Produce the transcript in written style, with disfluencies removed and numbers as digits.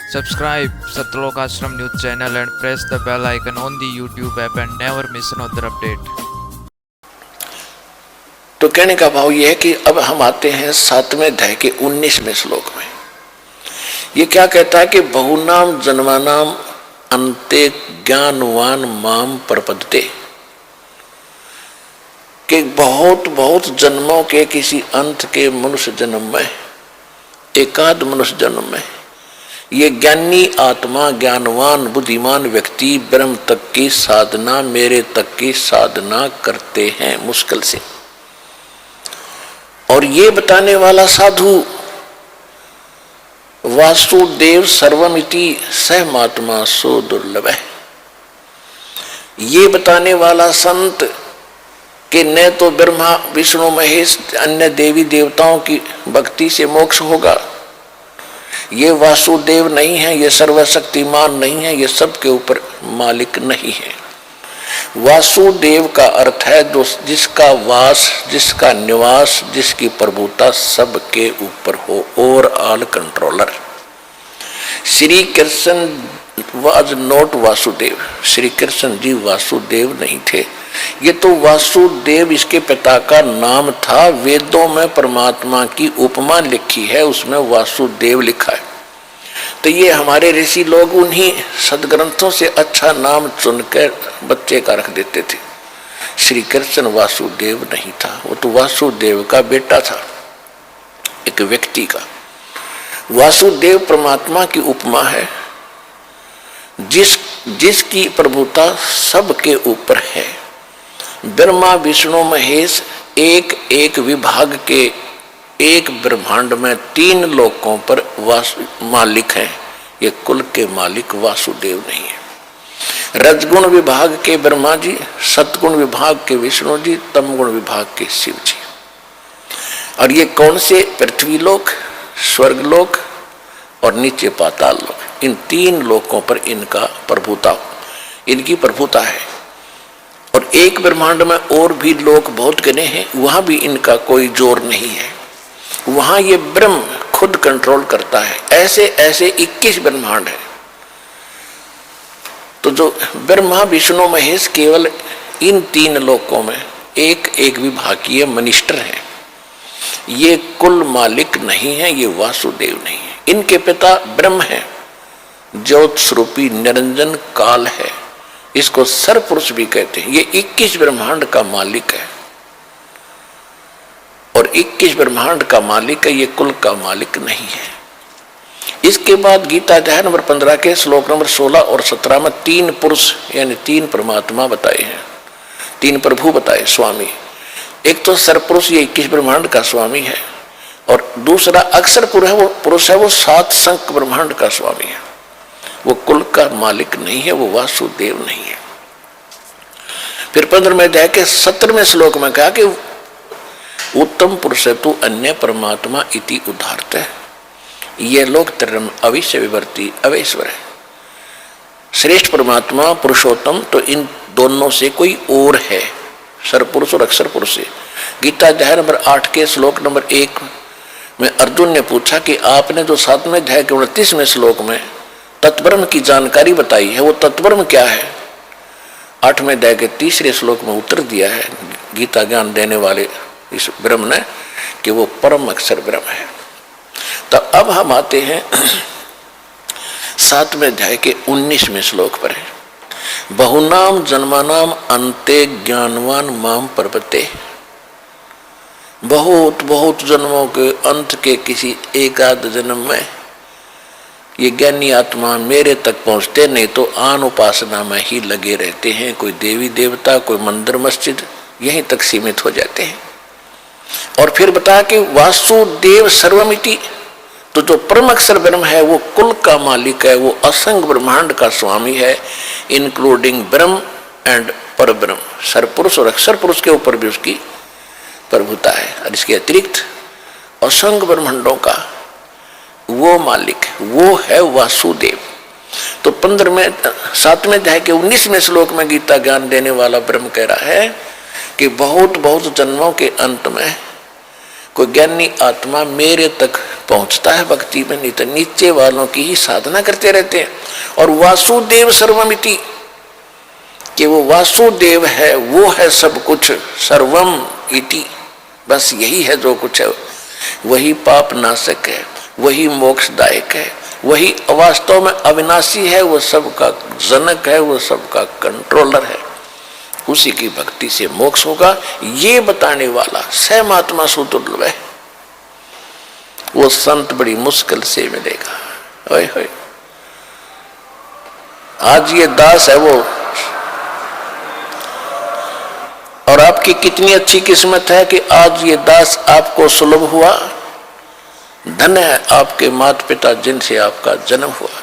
Subscribe Satlok Ashram News channel and press the bell icon on the YouTube app and never miss another update. तो कहने का भाव यह है कि अब हम आते हैं 7वें अध्याय के 19वें श्लोक में। ये क्या कहता है कि बहुनाम जन्मानाम अन्ते ज्ञानवान माम प्रपद्यते, कि बहुत बहुत जन्मों के किसी अंत के मनुष्य जन्म में, एकाध मनुष्य जन्म में ये ज्ञानी आत्मा, ज्ञानवान बुद्धिमान व्यक्ति ब्रह्म तक की साधना, मेरे तक की साधना करते हैं मुश्किल से। और ये बताने वाला साधु वासुदेव सर्वमिति सह महात्मा सो दुर्लभ है। ये बताने वाला संत कि न तो ब्रह्मा विष्णु महेश अन्य देवी देवताओं की भक्ति से मोक्ष होगा, ये वासुदेव नहीं है, ये सर्वशक्तिमान नहीं है, ये सब के ऊपर मालिक नहीं है। वासुदेव का अर्थ है जिसका वास, जिसका निवास, जिसकी प्रभुता सब के ऊपर हो, overall controller. Shri Krishna was not Vasudev, Shri Krishna ji Vasudev नहीं थे। ये तो वासुदेव इसके पिता का नाम था। वेदों में परमात्मा की उपमा लिखी है, उसमें वासुदेव लिखा है। तो ये हमारे ऋषि लोग उन्हीं सदग्रंथों से अच्छा नाम चुनकर बच्चे का रख देते थे। श्री कृष्ण वासुदेव नहीं था, वो तो वासुदेव का बेटा था, एक व्यक्ति का। वासुदेव परमात्मा की उपमा है, जिसकी प्रभुता सबके ऊपर है। ब्रह्मा विष्णु महेश एक एक विभाग के एक ब्रह्मांड में 3 लोकों पर मालिक हैं। ये कुल के मालिक वासुदेव नहीं है। रजगुण विभाग के ब्रह्मा जी, सतगुण विभाग के विष्णु जी, तमगुण विभाग के शिव जी। और ये कौन से? पृथ्वी लोक, स्वर्ग लोक और नीचे पाताल लोक। इन 3 लोकों पर इनकी प्रभुता है। और एक ब्रह्मांड में और भी लोक बहुत गने हैं, वहां भी इनका कोई जोर नहीं है। वहां ये ब्रह्म खुद कंट्रोल करता है। ऐसे ऐसे 21 ब्रह्मांड है। तो जो ब्रह्मा विष्णु महेश केवल इन 3 लोकों में एक एक विभागीय मिनिस्टर है। ये कुल मालिक नहीं है, ये वासुदेव नहीं है। इनके पिता ब्रह्म है, ज्योत स्वरूपी निरंजन काल है, इसको सरपुरुष भी कहते हैं। ये 21 ब्रह्मांड का मालिक है और 21 ब्रह्मांड का मालिक है, ये कुल का मालिक नहीं है। इसके बाद गीता अध्याय नंबर 15 के श्लोक नंबर 16 और 17 में 3 पुरुष यानी 3 परमात्मा बताए हैं, 3 प्रभु बताए, स्वामी। एक तो सरपुरुष, ये 21 ब्रह्मांड का स्वामी है। और दूसरा अक्षर पुरुष है, वो 7 संख ब्रह्मांड का स्वामी है। वो कुल का मालिक नहीं है, वो वासुदेव नहीं है। फिर 15वें अध्याय के 17वें श्लोक में कहा कि उत्तम पुरुष तु अन्य परमात्मा इति उदाहरत है। ये लोग तरम अविश्य विवर्ती अवेश्वर है। श्रेष्ठ परमात्मा पुरुषोत्तम तो इन दोनों से कोई और है, सरपुरुष और अक्षर पुरुष से। गीता अध्याय नंबर 8 के श्लोक नंबर 1 में अर्जुन ने पूछा कि आपने जो 7वें अध्याय के 29वें श्लोक में तत्ब्रह्म की जानकारी बताई है, वो तत्ब्रह्म क्या है? 8वें अध्याय के 3रे श्लोक में उत्तर दिया है गीता ज्ञान देने वाले इस ब्रह्म ने कि वो परम अक्षर ब्रह्म है। तो अब हम आते हैं 7वें अध्याय के 19वें श्लोक पर है। बहुनाम जन्मानाम अन्ते ज्ञानवान माम प्रपद्यते। बहुत बहुत जन्मों के अंत के किसी एकाध जन्म में ये ज्ञानी आत्मा मेरे तक पहुंचते, नहीं तो आन उपासना में ही लगे रहते हैं। कोई देवी देवता, कोई मंदिर मस्जिद, यहीं तक सीमित हो जाते हैं। और फिर बताया कि वासुदेव सर्वमिति, तो जो परम अक्षर ब्रह्म है वो कुल का मालिक है, वो असंख्य ब्रह्मांड का स्वामी है, इंक्लूडिंग ब्रह्म एंड पर ब्रह्म। सरपुरुष और अक्षर पुरुष के ऊपर भी उसकी प्रभुता है। और इसके अतिरिक्त असंख्य ब्रह्मांडों का वो मालिक, वो है वासुदेव। तो 7वें अध्याय के 19वें श्लोक में गीता ज्ञान देने वाला ब्रह्म कह रहा है कि बहुत बहुत जन्मों के अंत में कोई ज्ञानी आत्मा मेरे तक पहुंचता है भक्ति में, नहीं तो नीचे वालों की ही साधना करते रहते हैं। और वासुदेव सर्वमिति, कि वो वासुदेव है, वो है सब कुछ, सर्वम इति, बस यही है जो कुछ है। वही पाप नाशक है, वही मोक्षदायक है, वही वास्तव में अविनाशी है, वो सबका जनक है, वो सबका कंट्रोलर है। उसी की भक्ति से मोक्ष होगा, ये बताने वाला स महात्मा सुदुर्लभ है। वो संत बड़ी मुश्किल से मिलेगा। ओए होए, आज ये दास है वो, और आपकी कितनी अच्छी किस्मत है कि आज ये दास आपको सुलभ हुआ। धन्य है आपके माता पिता जिनसे आपका जन्म हुआ।